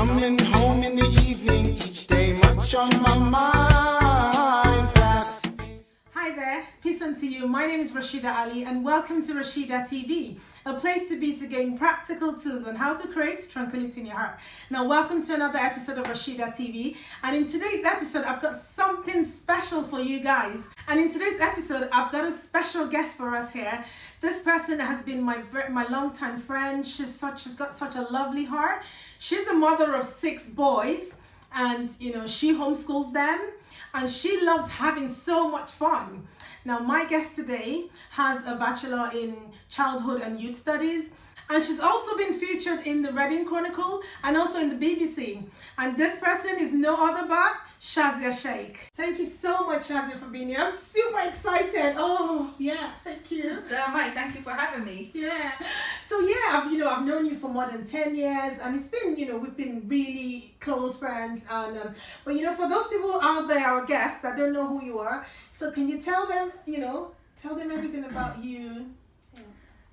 Coming home in the evening, each day much on my mind. Fast. Hi there, peace unto you. My name is Rashida Ali and welcome to Rashida TV, a place to be to gain practical tools on how to create tranquility in your heart. Now, welcome to another episode of Rashida TV, and in today's episode, I've got something special for you guys. And in today's episode, I've got a special guest for us here. This person has been my longtime friend. She's got such a lovely heart. She's a mother of 6 boys, and she homeschools them. And she loves having so much fun. Now, my guest today has a bachelor in childhood and youth studies, and she's also been featured in the Reading Chronicle and also in the BBC. And this person is no other but Shazia Sheikh. Thank you so much, Shazia, for being here. I'm super excited. Oh, yeah, thank you. So am I. Thank you for having me. Yeah. So yeah, I've known you for more than 10 years, and it's been, we've been really close friends. And but for those people out there, our guests that don't know who you are, so can you tell them, tell them everything about you?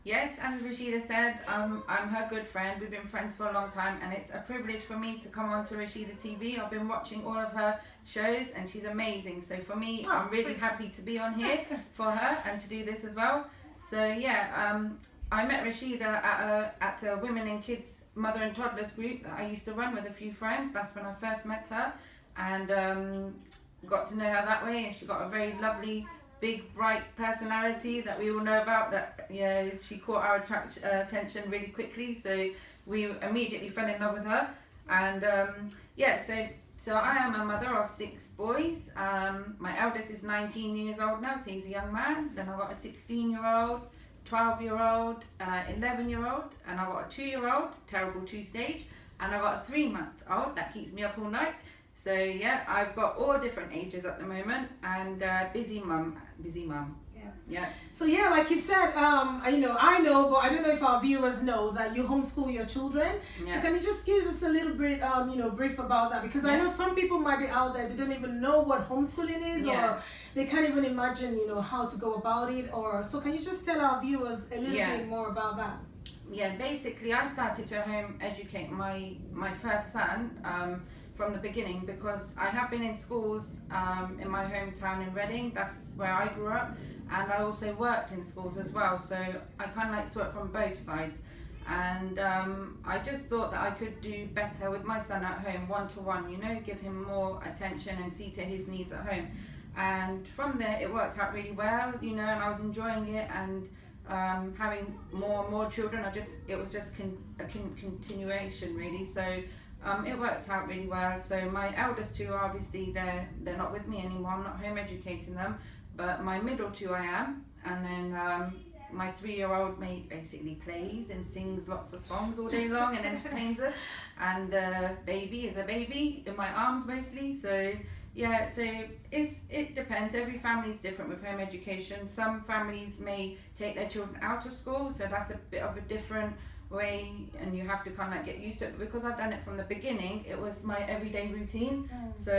Yes, as Rashida said, I'm her good friend. We've been friends for a long time, and it's a privilege for me to come on to Rashida TV. I've been watching all of her shows, and she's amazing. So for me, I'm really happy to be on here for her and to do this as well. So yeah, I met Rashida at a women and kids mother and toddlers group that I used to run with a few friends. That's when I first met her, and got to know her that way. And she got a very lovely, big, bright personality that we all know about. That she caught our attention really quickly, so we immediately fell in love with her. And so I am a mother of 6 boys. My eldest is 19 years old now, so he's a young man. Then I've got a 16-year-old, 12-year-old, 11-year-old, and I've got a 2-year-old, terrible 2-stage, and I've got a 3-month-old that keeps me up all night. So yeah, I've got all different ages at the moment, and busy mum. Yeah. So yeah, like you said, I know, but I don't know if our viewers know that you homeschool your children. Yeah. So can you just give us a little bit, brief about that? Because I know some people might be out there, they don't even know what homeschooling is, or they can't even imagine, how to go about it. Or so can you just tell our viewers a little bit more about that? Yeah, basically I started to home educate my first son from the beginning, because I have been in schools in my hometown in Reading. That's where I grew up, and I also worked in schools as well, so I kind of saw it from both sides. And I just thought that I could do better with my son at home, one-to-one, give him more attention and see to his needs at home. And from there it worked out really well, and I was enjoying it, and having more and more children, it was just a continuation really. So it worked out really well. So my eldest 2, obviously they're not with me anymore. I'm not home educating them, but my middle 2 I am. And then my 3-year-old basically plays and sings lots of songs all day long and entertains us. And the baby is a baby in my arms mostly. So yeah, so it depends. Every family is different with home education. Some families may take their children out of school, so that's a bit of a different way, and you have to kind of get used to it. But because I've done it from the beginning, it was my everyday routine. So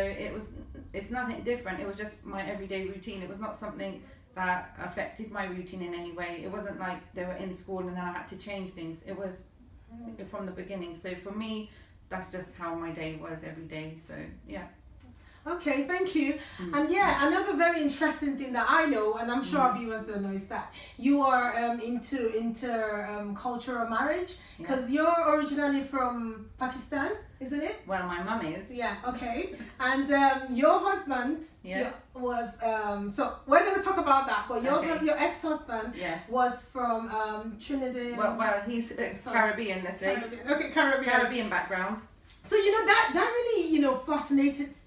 it's nothing different. It was just my everyday routine. It was not something that affected my routine in any way. It wasn't like they were in school and then I had to change things. It was from the beginning. So for me, that's just how my day was every day. So yeah. Okay, thank you. And yeah, another very interesting thing that I know, and I'm sure our viewers don't know, is that you are into intercultural marriage, because you're originally from Pakistan, isn't it? Well, my mum is. Yeah, okay. And your husband was, so we're going to talk about that, but your ex-husband was from Trinidad. Well, he's Caribbean, let's say. Caribbean background. So that really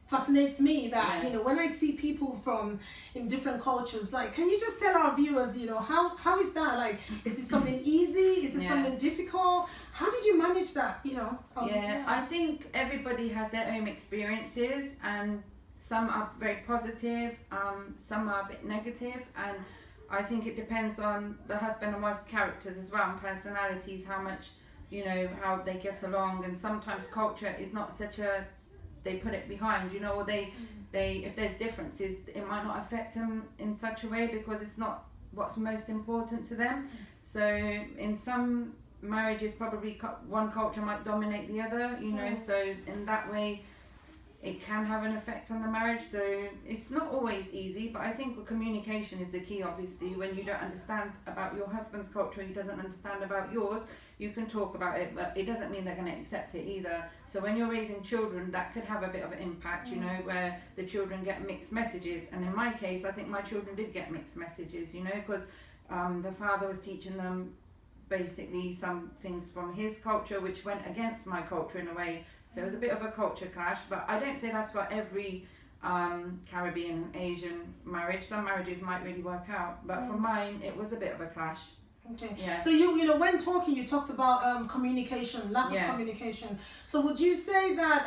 fascinates me, that when I see people from in different cultures, like, can you just tell our viewers, how is that, like, is it something easy, is it something difficult, how did you manage that? I think everybody has their own experiences, and some are very positive, some are a bit negative, and I think it depends on the husband and wife's characters as well, and personalities, how much how they get along. And sometimes culture is not such a, they put it behind, or they if there's differences, it might not affect them in such a way because it's not what's most important to them. So in some marriages probably one culture might dominate the other, you know, so in that way it can have an effect on the marriage. So it's not always easy, but I think communication is the key. Obviously, when you don't understand about your husband's culture, he doesn't understand about yours, you can talk about it, but it doesn't mean they're going to accept it either. So when you're raising children, that could have a bit of an impact, you know, where the children get mixed messages. And in my case, I think my children did get mixed messages, you know, because the father was teaching them basically some things from his culture which went against my culture in a way. So it was a bit of a culture clash, but I don't say that's for every Caribbean, Asian marriage. Some marriages might really work out, but for mine, it was a bit of a clash. Okay. Yeah. So you know, when talking, you talked about communication, lack of communication. So would you say that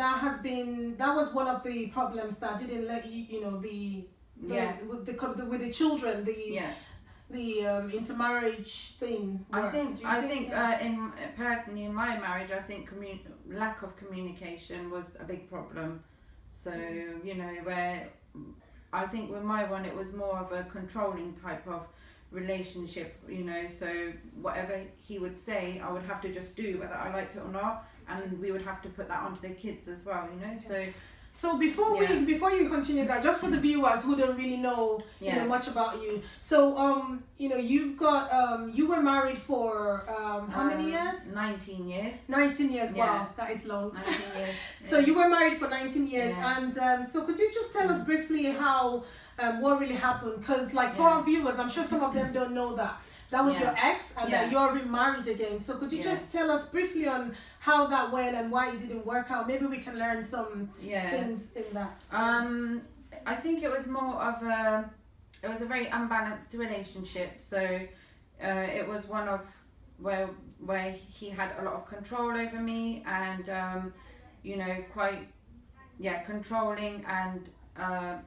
that was one of the problems that didn't let you, you know, with the children, the intermarriage thing work? I think personally in my marriage, I think lack of communication was a big problem. So you know, where I think with my one, it was more of a controlling type of relationship, you know, so whatever he would say, I would have to just do whether I liked it or not, and we would have to put that onto the kids as well, you know. So before you continue that, just for the viewers who don't really know you know much about you, so you know, you've got you were married for how many years? 19 years. 19 years. Wow, that is long. 19 years. So you were married for 19 years, and so could you just tell us briefly how what really happened? Because like for our viewers, I'm sure some of them don't know that was your ex, and that you're remarried again. So could you just tell us briefly on how that went and why it didn't work out? Maybe we can learn some things in that. I think it was more of a very unbalanced relationship. So it was one of where he had a lot of control over me, and you know, quite controlling and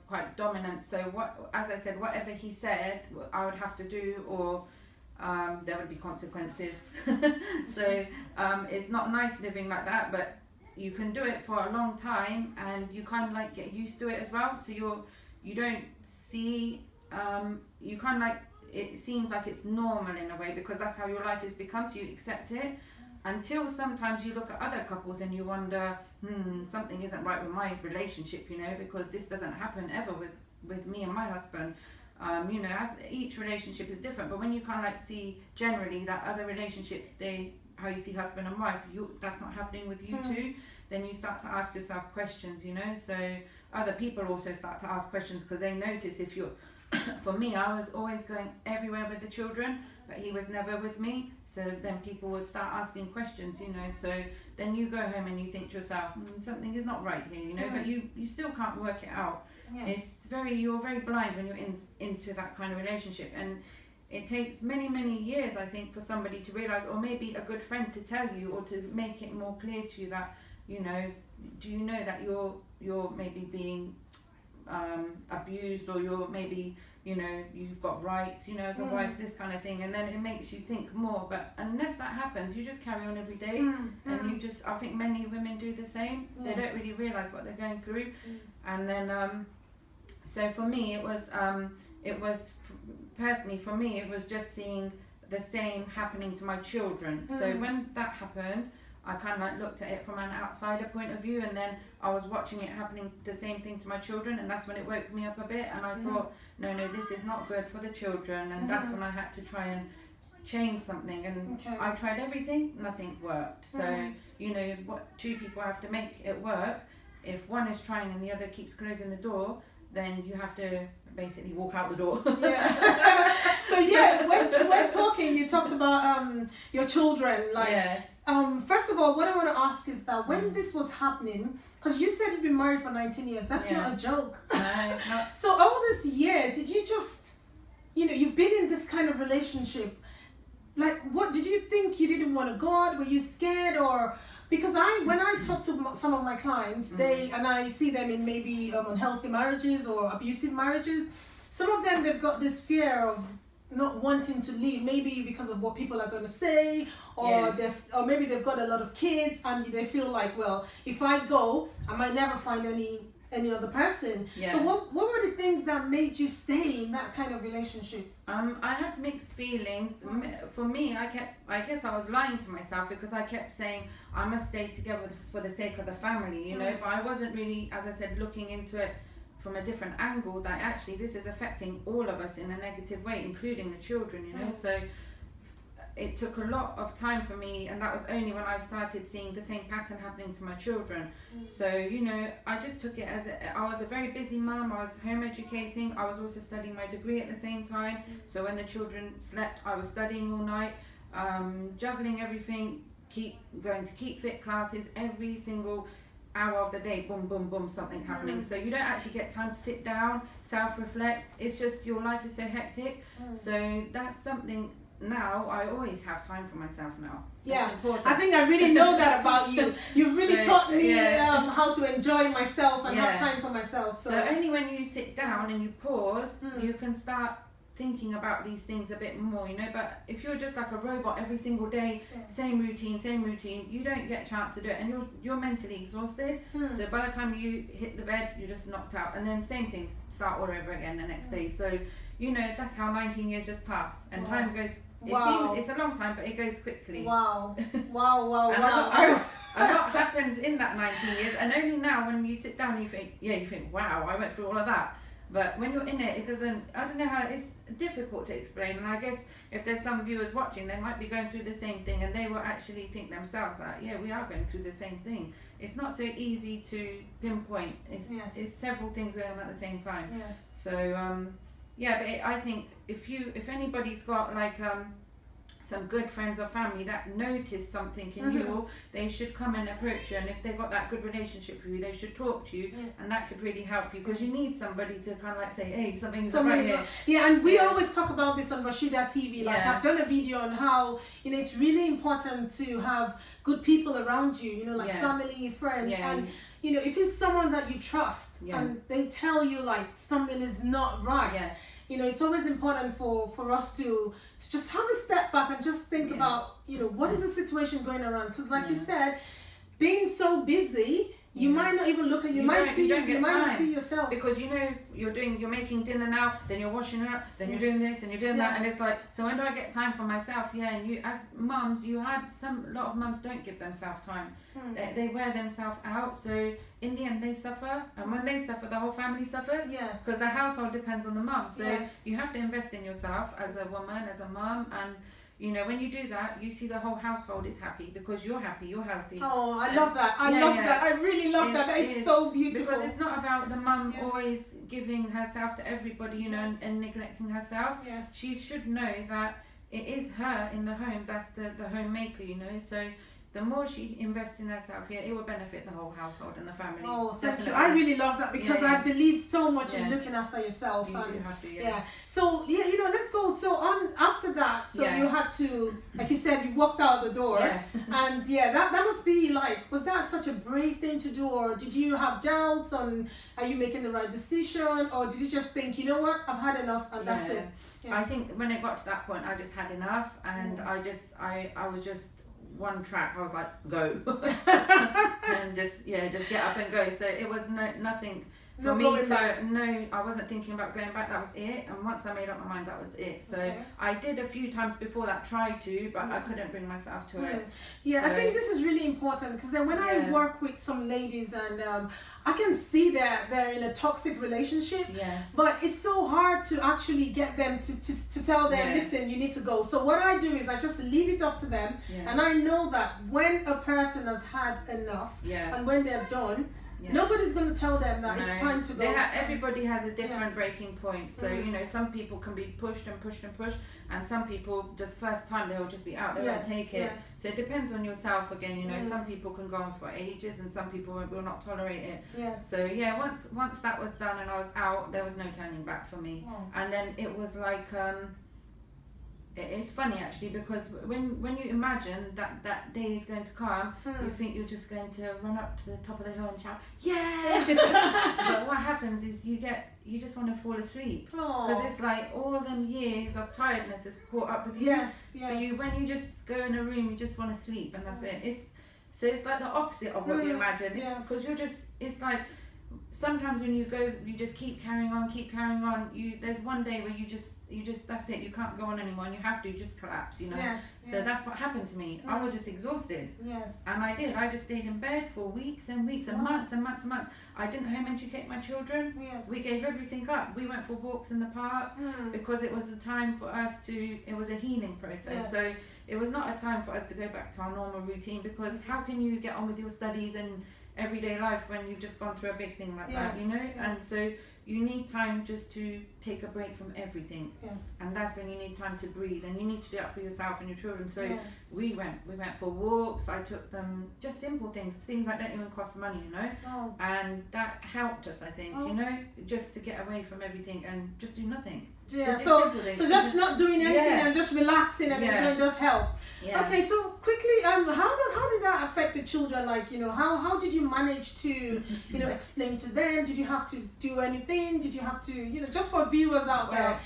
quite dominant. So as I said, whatever he said, I would have to do, or there would be consequences. So it's not nice living like that, but you can do it for a long time, and you kind of like get used to it as well. So you don't see you kind of like, it seems like it's normal in a way, because that's how your life has become. So you accept it, until sometimes you look at other couples and you wonder, something isn't right with my relationship, you know, because this doesn't happen ever with me and my husband. You know, as each relationship is different, but when you kind of like see generally that other relationships, how you see husband and wife, that's not happening with you too, then you start to ask yourself questions, you know. So other people also start to ask questions, because they notice if you're for me, I was always going everywhere with the children, but he was never with me. So then people would start asking questions, you know. So then you go home and you think to yourself, something is not right here, you know. But you still can't work it out. You're very blind when you're into that kind of relationship, and it takes many years, I think, for somebody to realize, or maybe a good friend to tell you, or to make it more clear to you that, you know, do you know that you're maybe being abused, or you're maybe, you know, you've got rights, you know, as a wife, this kind of thing. And then it makes you think more. But unless that happens, you just carry on every day, and you just, I think many women do the same. They don't really realize what they're going through. And then so for me, it was personally, for me, it was just seeing the same happening to my children. So when that happened, I kind of like looked at it from an outsider point of view, and then I was watching it happening, the same thing to my children, and that's when it woke me up a bit, and I thought, no, this is not good for the children, and that's when I had to try and change something, and I tried everything, nothing worked. So, you know, what two people have to make it work. If one is trying and the other keeps closing the door, then you have to basically walk out the door. So when talking, you talked about your children. First of all, what I want to ask is that when this was happening, because you said you've been married for 19 years, that's not a joke. No, it's not. So all these years, did you just, you know, you've been in this kind of relationship, like, what did you think? You didn't want to go out? Were you scared? Or because when I talk to some of my clients, and I see them in maybe unhealthy marriages or abusive marriages, some of them, they've got this fear of not wanting to leave, maybe because of what people are going to say, or or maybe they've got a lot of kids and they feel like, well, if I go, I might never find any other person. Yeah. So what were the things that made you stay in that kind of relationship? I had mixed feelings. For me, I guess I was lying to myself because I kept saying I must stay together for the sake of the family, you know. But I wasn't really, as I said, looking into it from a different angle, that actually this is affecting all of us in a negative way, including the children, you know. So it took a lot of time for me, and that was only when I started seeing the same pattern happening to my children. So, you know, I just took it as I was a very busy mum. I was home educating. I was also studying my degree at the same time. So when the children slept, I was studying all night, juggling everything, going to keep fit classes every single hour of the day. Boom, boom, boom, something happening. So you don't actually get time to sit down, self-reflect. It's just your life is so hectic. So that's something. Now I always have time for myself now. Yeah, I think I really know that about you. You've really taught me how to enjoy myself and have time for myself. So only when you sit down and you pause, you can start thinking about these things a bit more, you know. But if you're just like a robot every single day, same routine, you don't get a chance to do it, and you're mentally exhausted. So by the time you hit the bed, you're just knocked out, and then same thing, start all over again the next day. So, you know, that's how 19 years just passed, and time goes. It's a long time, but it goes quickly. Wow. A lot happens in that 19 years, and only now when you sit down you think, wow, I went through all of that. But when you're in it, it doesn't, I don't know how, it's difficult to explain. And I guess if there's some viewers watching, they might be going through the same thing, and they will actually think themselves that, yeah, we are going through the same thing. It's not so easy to pinpoint. It's several things going on at the same time. Yes. So, but I think if anybody's got like some good friends or family that notice something in you, they should come and approach you, and if they've got that good relationship with you, they should talk to you, and that could really help you, because you need somebody to kind of like say, hey, something's right here. Yeah, and we always talk about this on Rashida TV. Like I've done a video on how, you know, it's really important to have good people around you, you know, like family, friends, and you know, if it's someone that you trust and they tell you like something is not right, you know, it's always important for us to just have a step back and just think about, you know, what is the situation going around? Because like you said, being so busy, you might not even look at, you might not see yourself. Because, you know, you're making dinner now, then you're washing up, then you're doing this and you're doing that, and it's like, so when do I get time for myself? Yeah, and you, as mums, a lot of mums don't give themselves time. They wear themselves out, so in the end they suffer, and when they suffer, the whole family suffers. Yes. Because the household depends on the mum, so you have to invest in yourself as a woman, as a mum, and you know, when you do that, you see the whole household is happy because you're happy, you're healthy. Oh, I love that. I love that. I really love that. That is so beautiful. Because it's not about the mum always giving herself to everybody, you know, and neglecting herself. Yes. She should know that it is her in the home that's the homemaker, you know. So the more she invests in herself, it will benefit the whole household and the family. Oh, thank you. I really love that, because I believe so much in looking after yourself. You do have to, So, you know, let's go. So, after that, so you had to, like you said, you walked out the door. And that must be like, was that such a brave thing to do? Or did you have doubts on, are you making the right decision? Or did you just think, you know what, I've had enough and that's it? Yeah. I think when it got to that point, I just had enough. And I was just one track. I was like, go. And just get up and go. So it was nothing for me to I wasn't thinking about going back. That was it. And once I made up my mind, that was it. So I did a few times before that, tried to, but I couldn't bring myself to it. Yeah, so I think this is really important, because then when I work with some ladies, and I can see that they're in a toxic relationship, but it's so hard to actually get them to tell them, listen, you need to go. So what I do is I just leave it up to them, and I know that when a person has had enough, and when they're done, nobody's going to tell them that it's time to go. Everybody has a different breaking point. So, you know, some people can be pushed and pushed and pushed, and some people, just first time, they'll just be out, they won't take it. So it depends on yourself again, you know. Some people can go on for ages, and some people will not tolerate it. So once that was done and I was out, there was no turning back for me. And then it was like, it's funny actually, because when you imagine that day is going to come, you think you're just going to run up to the top of the hill and shout, yeah! But what happens is you just want to fall asleep, because it's like all of them years of tiredness has caught up with you. So when you just go in a room, you just want to sleep, and that's it. It's like the opposite of what you imagine. Because it's like sometimes when you go, you just keep carrying on. There's one day where you just that's it. You can't go on anymore, and you have to just collapse. Yes. So that's what happened to me. I was just exhausted. Yes. And I just stayed in bed for weeks and weeks and months and months and months. I didn't home educate my children. Yes. We gave everything up. We went for walks in the park because it was a time for us it was a healing process. Yes. So it was not a time for us to go back to our normal routine, because how can you get on with your studies and everyday life when you've just gone through a big thing like that, Yes. And so you need time just to take a break from everything. And that's when you need time to breathe, and you need to do that for yourself and your children. So we went for walks. I took them, just simple things that don't even cost money, and that helped us, I think, just to get away from everything and just do nothing. Yeah, so just not doing anything and just relaxing and enjoying does help. Yeah. Okay, so quickly, how did that affect the children? Like, how did you manage to, explain to them? Did you have to do anything? Did you have to, just for viewers out there,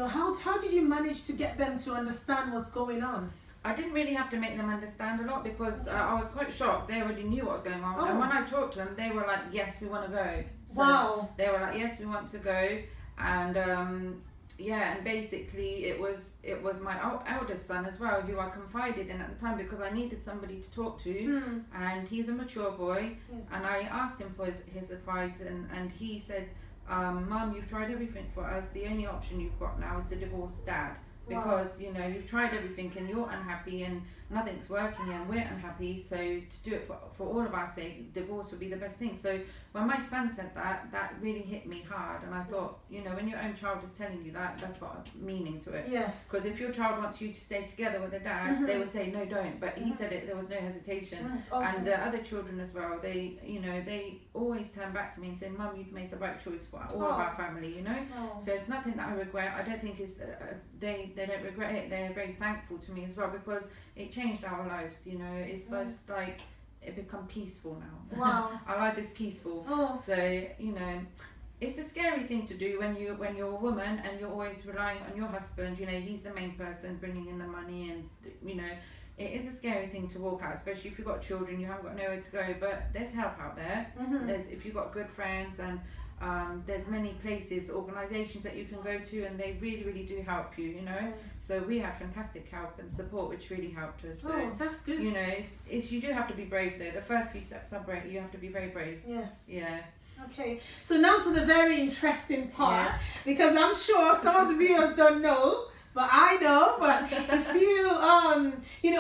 how did you manage to get them to understand what's going on? I didn't really have to make them understand a lot, because I was quite shocked. They already knew what was going on. And when I talked to them, they were like, yes, we want to go. So they were like, yes, we want to go. And and basically it was my eldest son as well, who I confided in at the time, because I needed somebody to talk to. And he's a mature boy. And I asked him for his advice, and he said, Mum, you've tried everything for us. The only option you've got now is to divorce Dad. Because you've tried everything and you're unhappy and nothing's working and we're unhappy, so to do it for all of our sake, divorce would be the best thing. So when my son said that really hit me hard, and I thought, when your own child is telling you that, that's got a meaning to it. Yes. Because if your child wants you to stay together with a dad, they would say no, don't. But he said it, there was no hesitation. And the other children as well, they always turn back to me and say, Mum, you've made the right choice for all of our family, So it's nothing that I regret. I don't think it's they don't regret it. They're very thankful to me as well, because it changed our lives. It's just like it become peaceful now. Wow. Our life is peaceful. So it's a scary thing to do when you're a woman and you're always relying on your husband. He's the main person bringing in the money, and it is a scary thing to walk out, especially if you've got children. You haven't got nowhere to go, but there's help out there. If you've got good friends, and there's many places, organisations that you can go to, and they really, really do help you, So we had fantastic help and support, which really helped us. So, that's good. You do have to be brave though. The first few steps are brave. You have to be very brave. Yes. Yeah. Okay, so now to the very interesting part, because I'm sure some of the viewers don't know, but I know. But if you,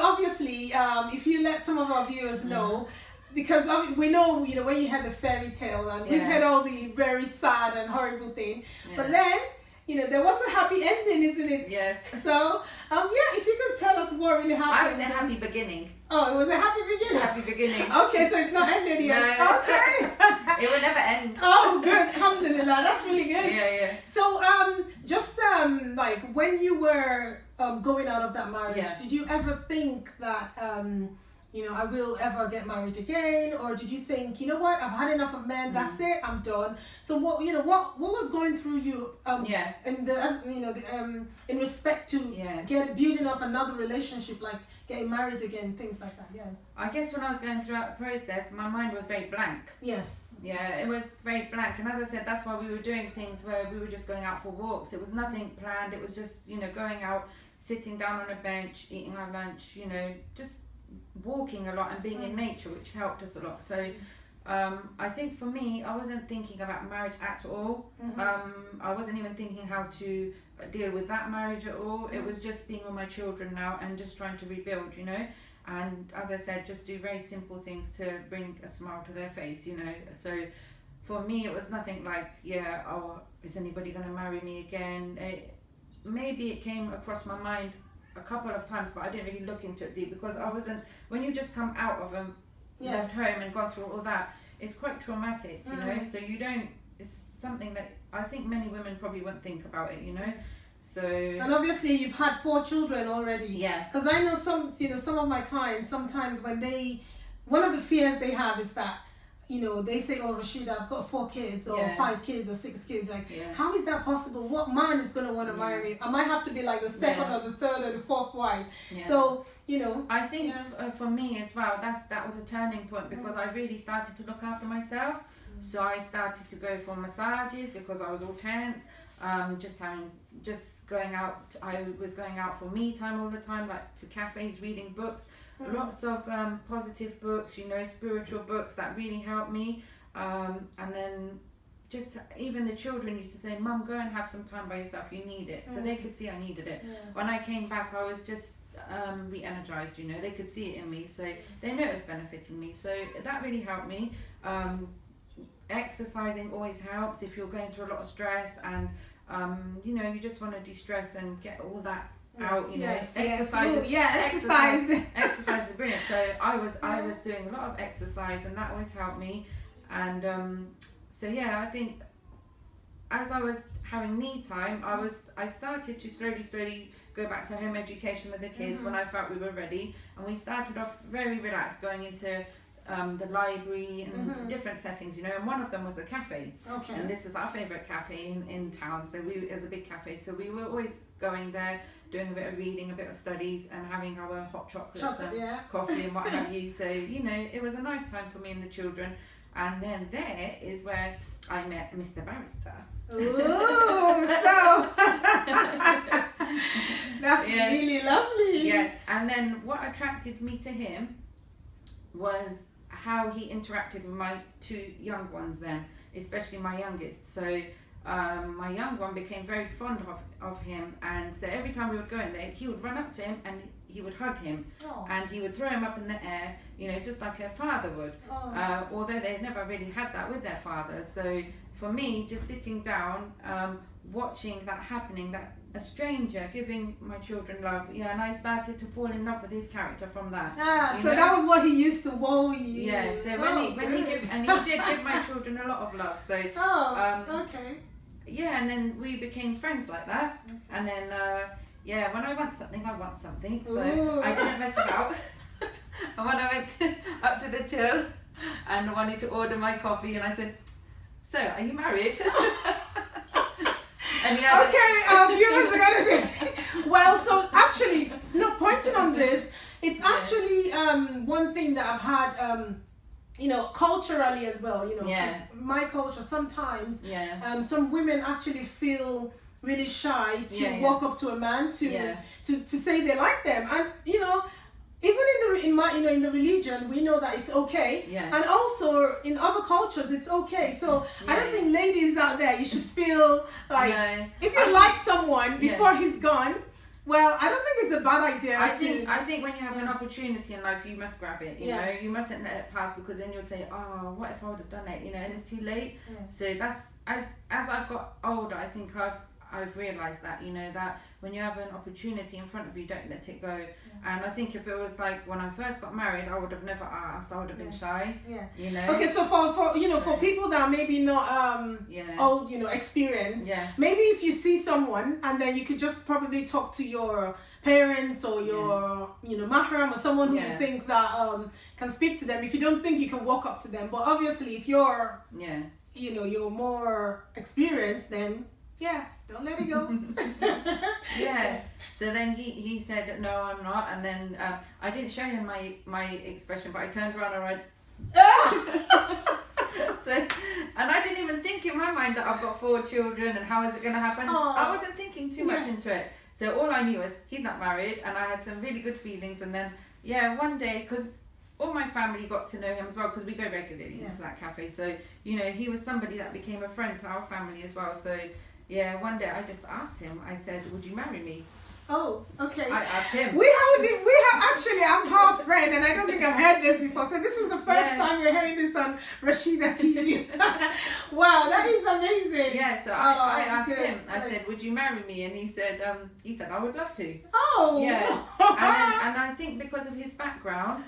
obviously, if you let some of our viewers know, because we know, when you had the fairy tale, and we've had all the very sad and horrible thing, but then, there was a happy ending, isn't it? Yes. So, if you could tell us what really happened. I would say happy beginning. Oh, it was a happy beginning? Happy beginning. Okay, so it's not ended yet. No. Okay. It will never end. Oh, good. Alhamdulillah. That's really good. Yeah. So, just like when you were going out of that marriage, did you ever think that I will ever get married again, or did you think, what, I've had enough of men, that's it, I'm done? So what was going through you in the in respect to building up another relationship, like getting married again, things like that? I guess when I was going throughout the process, my mind was very blank. Yes. Yeah, it was very blank, and as I said, that's why we were doing things where we were just going out for walks. It was nothing planned. It was just going out, sitting down on a bench, eating our lunch, just walking a lot and being in nature, which helped us a lot. So I think for me, I wasn't thinking about marriage at all. I wasn't even thinking how to deal with that marriage at all. It was just being with my children now and just trying to rebuild, and as I said, just do very simple things to bring a smile to their face, So for me, it was nothing like, is anybody going to marry me again? Maybe it came across my mind a couple of times, but I didn't really look into it deep, because I wasn't, when you just come out of left home and gone through all that, it's quite traumatic, so you don't, it's something that I think many women probably won't think about it, so. And obviously you've had 4 children already. Yeah. Because I know some of my clients, sometimes when one of the fears they have is that, they say, oh, Rashida, I've got 4 kids or 5 kids or 6 kids. Like, how is that possible? What man is going to want to marry me? I might have to be like the second or the third or the fourth wife. Yeah. So, I think for me as well, that was a turning point, because I really started to look after myself. So I started to go for massages because I was all tense. Just going out. I was going out for me time all the time, like to cafes, reading books, lots of positive books, spiritual books that really helped me. And then just even the children used to say, "Mum, go and have some time by yourself. You need it." So they could see I needed it. Yes. When I came back, I was just re-energized. They could see it in me, so they know it was benefiting me. So that really helped me. Exercising always helps if you're going through a lot of stress and you just want to de-stress and get all that out. Exercise. Exercise is brilliant. So I was doing a lot of exercise, and that always helped me. And I think as I was having me time, I started to slowly go back to home education with the kids when I felt we were ready, and we started off very relaxed, going into the library and different settings, and one of them was a cafe. Okay. And this was our favourite cafe in town, so it was a big cafe, so we were always going there, doing a bit of reading, a bit of studies, and having our hot chocolates and coffee and what have you. So it was a nice time for me and the children. And then there is where I met Mr. Barrister. Ooh, so that's really lovely. Yes, and then what attracted me to him was how he interacted with my two young ones then, especially my youngest. So my young one became very fond of him, and so every time we would go in there, he would run up to him and he would hug him. Oh. And he would throw him up in the air, just like a father would. Oh. Although they never really had that with their father. So for me, just sitting down, watching that happening, that a stranger giving my children love, and I started to fall in love with his character from that. So that was what he used to wow you. Yeah, so when he gives, and he did give my children a lot of love. So okay. Yeah, and then we became friends like that. Okay. And then when I want something, I want something. So I didn't mess about. And when I went up to the till and wanted to order my coffee, and I said, "So, are you married?" And viewers are gonna be. Well, so actually, pointing on this, it's actually one thing that I've had. Culturally as well, 'cause my culture sometimes, some women actually feel really shy to walk up to a man to say they like them, and even in the religion we know that it's okay, and also in other cultures it's okay. So I don't think ladies out there, you should feel like if you like someone before he's gone. Well, I don't think it's a bad idea. I think when you have an opportunity in life, you must grab it. You mustn't let it pass, because then you'll say, "Oh, what if I would have done it?" And it's too late. So that's as I've got older, I think I've realised that that when you have an opportunity in front of you, don't let it go. And I think if it was like when I first got married, I would have never asked. I would have been shy. Okay, so for people that are maybe not old, experienced, maybe if you see someone and then you could just probably talk to your parents or your mahram or someone who you think that can speak to them. If you don't think you can walk up to them, but obviously if you're you're more experienced, then don't let it go. Yes. So then he said, "No, I'm not." And then I didn't show him my expression, but I turned around and went. So, and I didn't even think in my mind that I've got 4 children and how is it going to happen. I wasn't thinking too much into it. So all I knew was he's not married, and I had some really good feelings. And then one day, because all my family got to know him as well, because we go regularly into that cafe. So he was somebody that became a friend to our family as well. So one day I just asked him. I said, "Would you marry me?" Oh, okay. I asked him. We have actually, I'm half friend, and I don't think I've heard this before. So this is the first time we're hearing this on Rashida TV. Wow, that is amazing. Yeah, so I asked him. I said, "Would you marry me?" And he said, "I would love to." Oh. Yeah. And I think because of his background,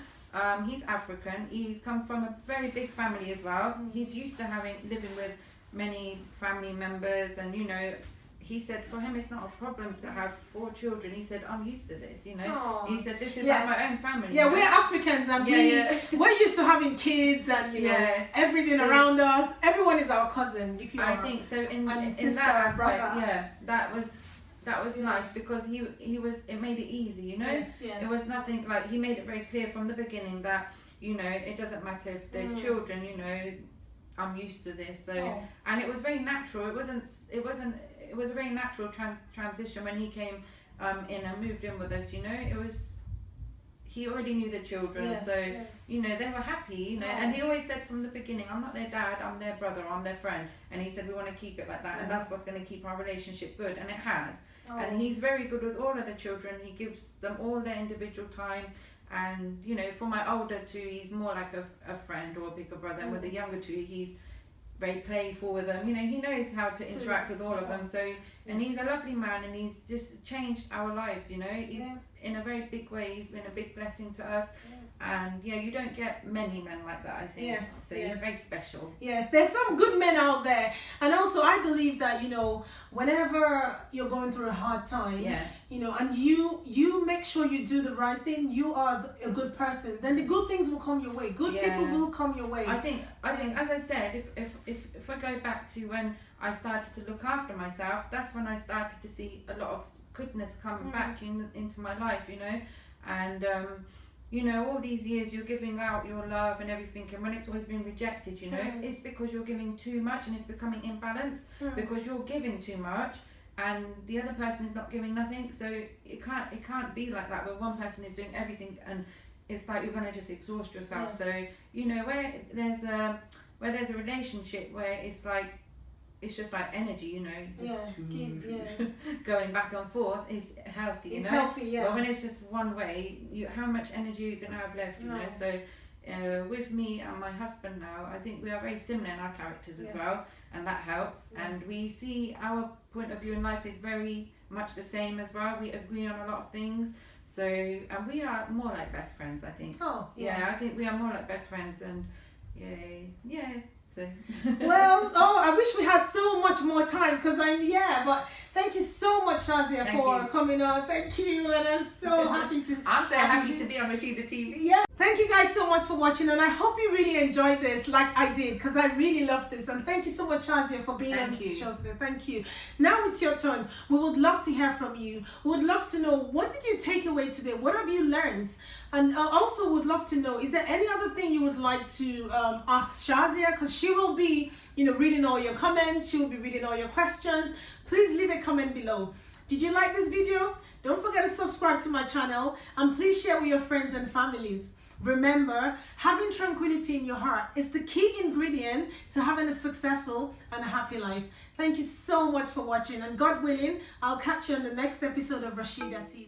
he's African. He's come from a very big family as well. He's used to living with many family members, and he said for him it's not a problem to have 4 children. He said, "I'm used to this, Aww. He said, "This is like my own family." Yeah, we're Africans, and we're used to having kids and everything around us. Everyone is our cousin, if you I think so in that aspect, that was nice, because he was, it made it easy, Yes. It was nothing like, he made it very clear from the beginning that it doesn't matter if there's children, I'm used to this. So and it was very natural. It was a very natural transition when he came in and moved in with us. You know, he already knew the children, you know, they were happy, you know, and he always said from the beginning, I'm not their dad, I'm their brother, I'm their friend, and he said we want to keep it like that, and that's what's going to keep our relationship good, and it has. And he's very good with all of the children. He gives them all their individual time, and you know, for my older two, he's more like a friend or a bigger brother, and with the younger two, he's very playful with them. You know, he knows how to interact with all of them. So, and he's a lovely man, and he's just changed our lives. You know, he's in a very big way. He's been a big blessing to us. And yeah, you don't get many men like that, I think. So he's very special. Yes, there's some good men out there. And also I believe that, you know, whenever you're going through a hard time, you know, and you make sure you do the right thing, you are a good person, then the good things will come your way. Good people will come your way. I think as I said, if I go back to when I started to look after myself, that's when I started to see a lot of goodness coming back into my life, you know. And you know, all these years you're giving out your love and everything, and when it's always been rejected, you know, it's because you're giving too much, and it's becoming imbalanced because you're giving too much and the other person is not giving nothing. So it can't be like that where one person is doing everything, and it's like you're going to just exhaust yourself. So you know, where there's a relationship where it's like, it's just like energy, you know, going back and forth is healthy, you know. Healthy, but when it's just one way, how much energy you can have left, you know. So with me and my husband now, I think we are very similar in our characters as well, and that helps. And we see our point of view in life is very much the same as well. We agree on a lot of things. So, and we are more like best friends, I think. I think we are more like best friends, and well, I wish we had so much more time, because but thank you so much, Shazia, for coming on. Thank you, and I'm so happy to. I'm so happy to be on Rashida TV. Yeah. Thank you guys so much for watching, and I hope you really enjoyed this like I did, because I really loved this. And thank you so much, Shazia, for being on this show today. Thank you. Now it's your turn. We would love to hear from you. We would love to know, what did you take away today? What have you learned? And also would love to know, is there any other thing you would like to ask Shazia? Because she will be, you know, reading all your comments. She will be reading all your questions. Please leave a comment below. Did you like this video? Don't forget to subscribe to my channel, and please share with your friends and families. Remember, having tranquility in your heart is the key ingredient to having a successful and a happy life. Thank you so much for watching, and God willing, I'll catch you on the next episode of Rashida TV.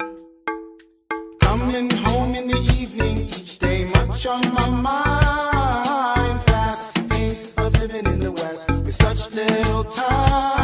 Coming home in the evening, each day much on my mind. Fast pace of living in the West with such little time.